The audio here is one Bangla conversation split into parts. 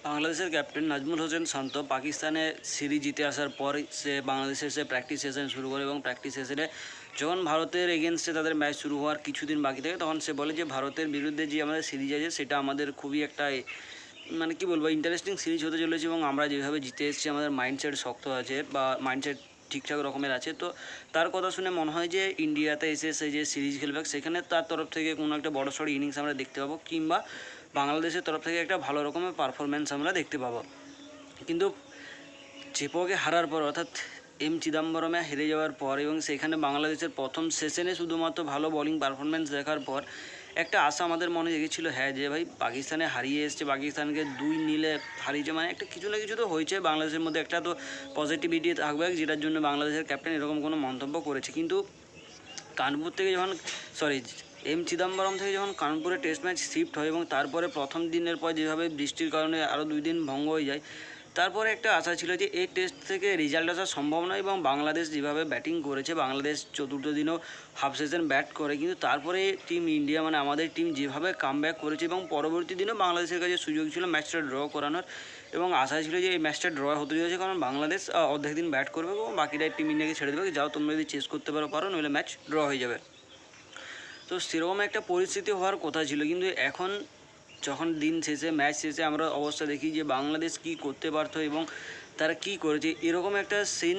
বাংলাদেশের ক্যাপ্টেন নাজমুল হোসেন শান্ত পাকিস্তানে সিরিজ জিতে আসার পর সে বাংলাদেশে এসে প্র্যাকটিস সেশন শুরু করে এবং প্র্যাকটিস সেশনে যখন ভারতের এগেনস্টে তাদের ম্যাচ শুরু হওয়ার কিছুদিন বাকি থাকে তখন সে বলে যে ভারতের বিরুদ্ধে যে আমাদের সিরিজ আছে সেটা আমাদের খুবই একটা মানে কী বলবো ইন্টারেস্টিং সিরিজ হতে চলেছে এবং আমরা যেভাবে জিতে এসেছি আমাদের মাইন্ডসেট শক্ত আছে বা মাইন্ডসেট ঠিকঠাক রকমের আছে। তো তার কথা শুনে মনে হয় যে ইন্ডিয়াতে এসে সে যে সিরিজ খেলবে সেখানে তার তরফ থেকে কোনো একটা বড়সড় ইনিংস আমরা দেখতে পাবো কিংবা বাংলাদেশের তরফ থেকে একটা ভালো রকমের পারফরমেন্স আমরা দেখতে পাবো। কিন্তু চেপোকে হারার পর অর্থাৎ চিদাম্বরমে হেরে যাওয়ার পর এবং সেখানে বাংলাদেশের প্রথম সেশনে শুধুমাত্র ভালো বোলিং পারফরমেন্স দেখার পর একটা আশা আমাদের মনে জেগেছিল, হ্যাঁ যে ভাই পাকিস্তানে হারিয়ে এসছে, পাকিস্তানকে 2-0 হারিয়েছে, মানে একটা কিছু না কিছু তো হয়েছে, বাংলাদেশের মধ্যে একটা তো পজিটিভিটি থাকবে যেটার জন্য বাংলাদেশের ক্যাপ্টেন এরকম কোনো মন্তব্য করেছে। কিন্তু কানপুর থেকে যখন চিদাম্বরম থেকে যখন কানপুরে টেস্ট ম্যাচ শিফট হয় এবং তারপরে প্রথম দিনের পর যেভাবে বৃষ্টির কারণে আরও 2 দিন ভঙ্গ হয়ে যায়, তারপরে একটা আশা ছিল যে এই টেস্ট থেকে রেজাল্ট আসা সম্ভব নয় এবং বাংলাদেশ যেভাবে ব্যাটিং করেছে, বাংলাদেশ চতুর্থ দিনও হাফ সেশন ব্যাট করে, কিন্তু তারপরে টিম ইন্ডিয়া মানে আমাদের টিম যেভাবে কামব্যাক করেছে এবং পরবর্তী দিনেও বাংলাদেশের কাছে সুযোগ ছিল ম্যাচটা ড্র করানোর এবং আশা ছিল যে এই ম্যাচটা ড্র হতে চলেছে, কারণ বাংলাদেশ অর্ধেক দিন ব্যাট করবে এবং বাকিটা টিম ইন্ডিয়াকে ছেড়ে দেবে, যাও তোমরা যদি চেস করতে পারো নইলে ম্যাচ ড্র হয়ে যাবে। তো সেরকম একটা পরিস্থিতি হওয়ার কথা ছিল, কিন্তু এখন যখন দিন শেষে ম্যাচ শেষে আমরা অবস্থা দেখি যে বাংলাদেশ কী করতে পারতো এবং তারা কী করেছে, এরকম একটা সিন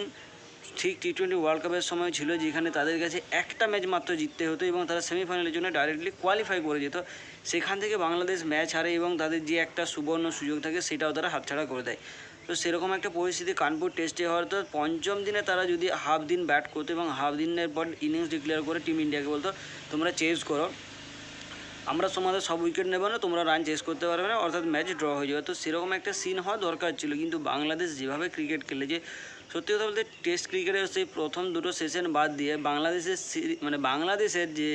ঠিক T20 ওয়ার্ল্ড কাপের সময় ছিল যেখানে তাদের কাছে একটা ম্যাচ মাত্র জিততে হতো এবং তারা সেমিফাইনালের জন্য ডাইরেক্টলি কোয়ালিফাই করে যেত। সেখান থেকে বাংলাদেশ ম্যাচ হারে এবং তাদের যে একটা সুবর্ণ সুযোগ থাকে সেটাও তারা হাতছাড়া করে দেয়। তো সেরকম একটা পরিস্থিতি কানপুর টেস্টে হওয়ার তো পঞ্চম দিনে তারা যদি হাফ দিন ব্যাট করতো এবং হাফ দিনের পর ইনিংস ডিক্লেয়ার করে টিম ইন্ডিয়াকে বলতো তোমরা চেস করো, আমরা তোমাদের সব উইকেট নেবো না, তোমরা রান চেস করতে পারবে না, অর্থাৎ ম্যাচ ড্র হয়ে যাবে। তো সেরকম একটা সিন হওয়া দরকার ছিল, কিন্তু বাংলাদেশ যেভাবে ক্রিকেট খেলে, যে সত্যি কথা বলতে টেস্ট ক্রিকেটের সেই প্রথম দুটো সেশন বাদ দিয়ে বাংলাদেশের মানে বাংলাদেশের যে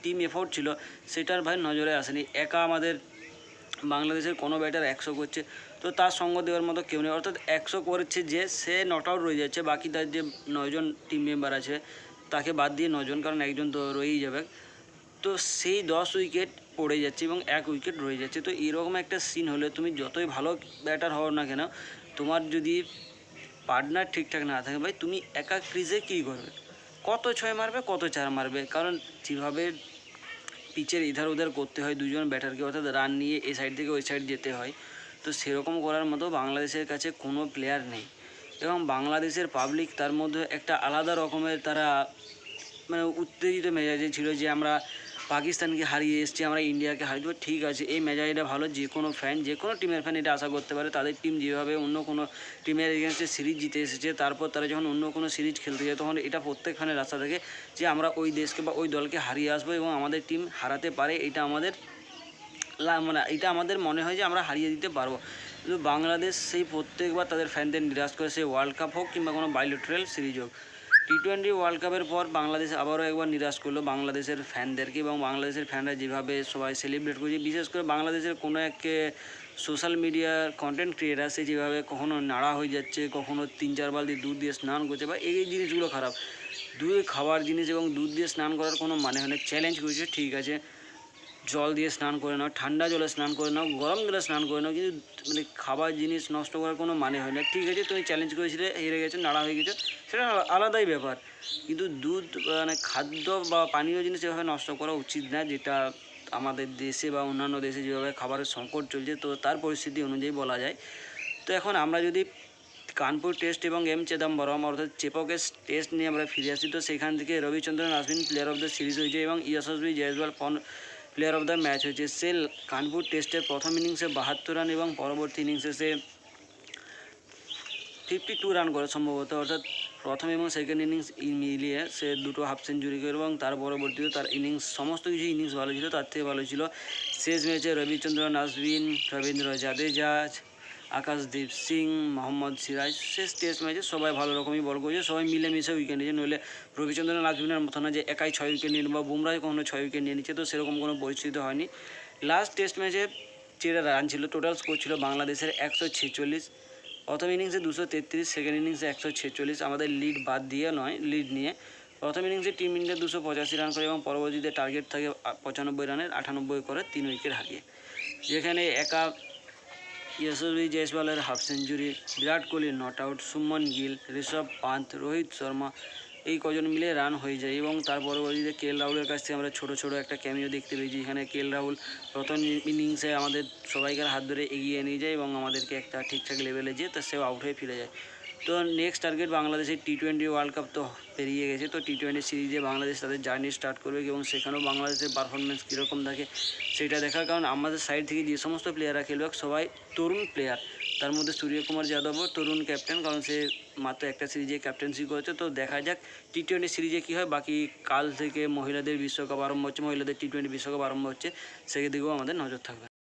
টিম এফোর্ট ছিল সেটার ভাই নজরে আসেনি। একা আমাদের বাংলাদেশের কোনো ব্যাটার 100 করছে, তো তার সঙ্গ দেওয়ার মতো কেউ নেই, অর্থাৎ 100 করেছে যে সে নট আউট রয়ে যাচ্ছে, বাকি তার যে 9জন টিম মেম্বার আছে তাকে বাদ দিয়ে 9জন, কারণ একজন তো রয়েই যাবে, তো সেই 10 উইকেট পড়ে যাচ্ছে এবং 1 উইকেট রয়ে যাচ্ছে। তো এরকম একটা সিন হলে তুমি যতই ভালো ব্যাটার হও না কেন, তোমার যদি পার্টনার ঠিকঠাক না থাকে ভাই তুমি একা ক্রিজে কী করবে, কত 6 মারবে কত 4 মারবে, কারণ যেভাবে পিচের ইধার উধার করতে হয় দুজন ব্যাটারকে, অর্থাৎ রান নিয়ে এ সাইড থেকে ওই সাইড যেতে হয়, তো সেরকম করার মতো বাংলাদেশের কাছে কোনো প্লেয়ার নেই এবং বাংলাদেশের পাবলিক তার মধ্যে একটা আলাদা রকমের তারা মানে উত্তেজিত মেজাজে ছিল যে আমরা পাকিস্তানকে হারিয়ে এসেছি, আমরা ইন্ডিয়াকে হারিয়ে দেবো। ঠিক আছে, এই মেজাজটা ভালো, যে কোনো ফ্যান যে কোনো টিমের ফ্যান এটা আশা করতে পারে, তাদের টিম যেভাবে অন্য কোনো টিমের এগেনস্টে সিরিজ জিতে এসেছে, তারপর তারা যখন অন্য কোনো সিরিজ খেলতে যায় তখন এটা প্রত্যেক ফ্যানের আশা থাকে যে আমরা ওই দেশকে বা ওই দলকে হারিয়ে আসবো এবং আমাদের টিম হারাতে পারে, এটা আমাদের মানে এটা আমাদের মনে হয় যে আমরা হারিয়ে দিতে পারবো। কিন্তু বাংলাদেশ সেই প্রত্যেকবার তাদের ফ্যানদের নিরাশ করে, সেই ওয়ার্ল্ড কাপ হোক কিংবা কোনো বাইলেটারাল সিরিজ হোক। T20 ওয়ার্ল্ড কাপের পর বাংলাদেশ আবারও একবার নিরাশ করলো বাংলাদেশের ফ্যানদেরকে এবং বাংলাদেশের ফ্যানরা যেভাবে সবাই সেলিব্রেট করছে, বিশেষ করে বাংলাদেশের কোনো এক সোশ্যাল মিডিয়ার কন্টেন্ট ক্রিয়েটার সে যেভাবে কখনো নাড়া হয়ে যাচ্ছে, কখনো 3-4 বালতি দুধ দিয়ে স্নান করছে, বা এই জিনিসগুলো খারাপ। দুধ খাওয়ার জিনিস এবং দুধ দিয়ে স্নান করার কোনো মানে হয় না। চ্যালেঞ্জ করেছে, ঠিক আছে, জল দিয়ে স্নান করে নাও, ঠান্ডা জলে স্নান করে নাও, গরম জলে স্নান করে নাও, কিন্তু মানে খাবার জিনিস নষ্ট করার কোনো মানে হয় না। ঠিক আছে, তুমি চ্যালেঞ্জ করেছিলে, হেরে গেছো, নাড়া হয়ে গেছো, সেটা আলাদাই ব্যাপার, কিন্তু দুধ মানে খাদ্য বা পানীয় জিনিস এভাবে নষ্ট করা উচিত না, যেটা আমাদের দেশে বা অন্যান্য দেশে যেভাবে খাবারের সংকট চলছে, তো তার পরিস্থিতি অনুযায়ী বলা যায়। তো এখন আমরা যদি কানপুর টেস্ট এবং চিদাম্বরম অর্থাৎ চেপকের টেস্ট নিয়ে আমরা ফিরে আসি, তো সেখান থেকে Ravichandran Ashwin player of the series হয়েছে এবং Yashasvi Jaiswal player of the match হয়েছে। সে কানপুর টেস্টের প্রথম ইনিংসে 72 রান এবং পরবর্তী ইনিংসে সে 52 রান করে সম্ভবত, অর্থাৎ প্রথম এবং সেকেন্ড ইনিংস মিলিয়ে সে দুটো হাফ সেঞ্চুরি করে এবং তার পরবর্তীতে তার ইনিংস সমস্ত কিছু ইনিংস ভালো ছিল, তার থেকে ভালো ছিল শেষ ম্যাচে রবিচন্দ্রন অশ্বিন, রবীন্দ্র জাদেজা, আকাশদীপ সিং, মোহাম্মদ সিরাজ। শেষ টেস্ট ম্যাচে সবাই ভালো রকমই বল করেছে, সবাই মিলেমিশে উইকেট নিয়েছে, নইলে রবিচন্দ্রন অশ্বিনের মতো না যে একাই 6 উইকেট নিয়ে বা বুমরাহ কখনো 6 উইকেট নিয়ে নিচ্ছে, তো সেরকম কোনো পরিস্থিতি হয়নি। লাস্ট টেস্ট ম্যাচে যেটা রান ছিল, টোটাল স্কোর ছিল বাংলাদেশের 146, প্রথম ইনিংসে 233, সেকেন্ড ইনিংসে 146, আমাদের লিড বাদ দিয়ে নয়, লিড নিয়ে। প্রথম ইনিংসে টিম ইন্ডিয়া 285 রান করে এবং পরবর্তীতে টার্গেট থাকে 95 রানের, 98 করে 3 উইকেট হারিয়ে, যেখানে একা यशस्वी जायसवालेर हाफ सेंचुरी, বিরাট কোহলির নট আউট, সুমন গিল, ঋষভ পান্ত, রোহিত শর্মা এই কজন মিলে রান হয়ে যায়। এবং তার পরবর্তীতে কে এল রাহুলের কাছ থেকে আমরা ছোটো ছোটো একটা ক্যামিও দেখতে পেয়েছি, যেখানে কে এল রাহুল প্রথম ইনিংসে আমাদের সবাইকার হাত ধরে এগিয়ে নিয়ে যায় এবং আমাদেরকে একটা ঠিকঠাক লেভেলে যেয়ে তা সেও আউট হয়ে ফিরে যায়। তো নেক্সট টার্গেট বাংলাদেশের টি-20 ওয়ার্ল্ড কাপ তো পেরিয়ে গেছে। তো টি-20 সিরিজে বাংলাদেশ তাদের জার্নি স্টার্ট করবে এবং সেখানেও বাংলাদেশের পারফরমেন্স কীরকম থাকে সেটা দেখার, কারণ আমাদের সাইড থেকে যে সমস্ত প্লেয়াররা খেলবে সবাই তরুণ প্লেয়ার। তার মধ্যে সূর্যকুমার যাদবও তরুণ ক্যাপ্টেন, কারণ সে মাত্র একটা সিরিজে ক্যাপ্টেন্সি করেছে। তো দেখা যাক টি-20 সিরিজে কী হয়। বাকি কাল থেকে মহিলাদের বিশ্বকাপ আরম্ভ হচ্ছে, মহিলাদের টি-20 বিশ্বকাপ আরম্ভ হচ্ছে, সেদিকেও আমাদের নজর থাকবে।